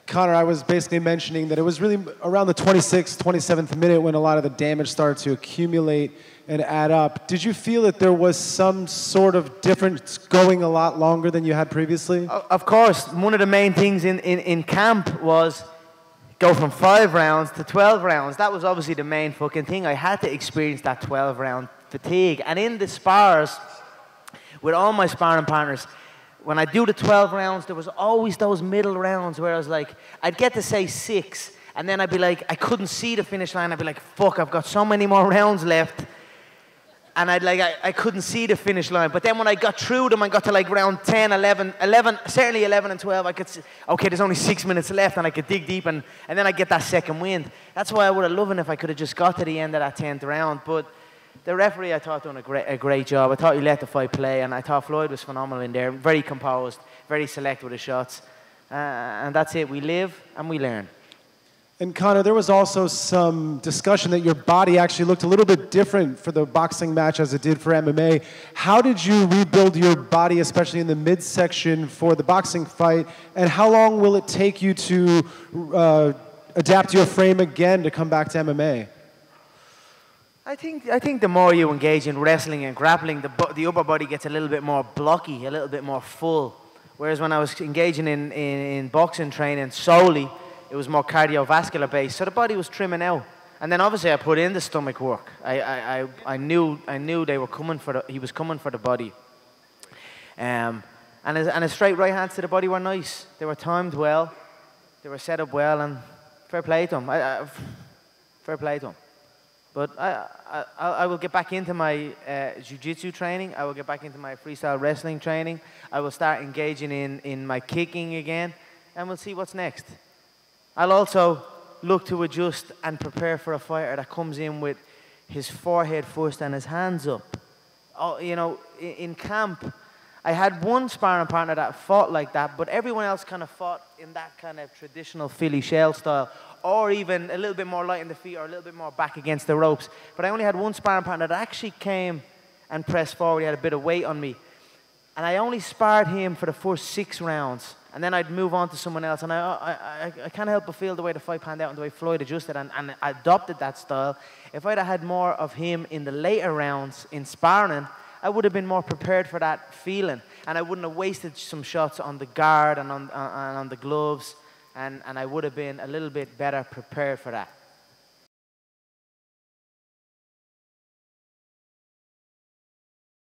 Conor, I was basically mentioning that it was really around the 26th, 27th minute when a lot of the damage started to accumulate and add up. Did you feel that there was some sort of difference going a lot longer than you had previously? Of course. One of the main things in camp was go from 5 rounds to 12 rounds. That was obviously the main fucking thing. I had to experience that 12-round fatigue. And in the spars, with all my sparring partners, when I do the 12 rounds, there was always those middle rounds where I was like, I'd get to say 6, and then I'd be like, I couldn't see the finish line. I'd be like, fuck, I've got so many more rounds left. And I couldn't see the finish line. But then when I got through them, I got to like round 10, 11, certainly 11 and 12, I could see, okay, there's only 6 minutes left, and I could dig deep, and then I get that second wind. That's why I would have loved it if I could have just got to the end of that 10th round. But the referee, I thought, done a great job. I thought he let the fight play, and I thought Floyd was phenomenal in there. Very composed, very select with his shots. And that's it. We live and we learn. And Conor, there was also some discussion that your body actually looked a little bit different for the boxing match as it did for MMA. How did you rebuild your body, especially in the midsection for the boxing fight? And how long will it take you to adapt your frame again to come back to MMA? I think the more you engage in wrestling and grappling, the upper body gets a little bit more blocky, a little bit more full. Whereas when I was engaging in boxing training solely, it was more cardiovascular based, so the body was trimming out. And then obviously I put in the stomach work. I knew they were coming for he was coming for the body. And his straight right hands to the body were nice. They were timed well, they were set up well, and fair play to him. Fair play to him. But I will get back into my jiu-jitsu training. I will get back into my freestyle wrestling training. I will start engaging in my kicking again, and we'll see what's next. I'll also look to adjust and prepare for a fighter that comes in with his forehead first and his hands up. Oh, you know, in camp, I had one sparring partner that fought like that, but everyone else kind of fought in that kind of traditional Philly shell style, or even a little bit more light in the feet or a little bit more back against the ropes. But I only had one sparring partner that actually came and pressed forward. He had a bit of weight on me. And I only sparred him for the first 6 rounds. And then I'd move on to someone else. And I can't help but feel the way the fight panned out and the way Floyd adjusted and I adopted that style. If I'd have had more of him in the later rounds in sparring, I would have been more prepared for that feeling. And I wouldn't have wasted some shots on the guard and on the gloves. And I would have been a little bit better prepared for that.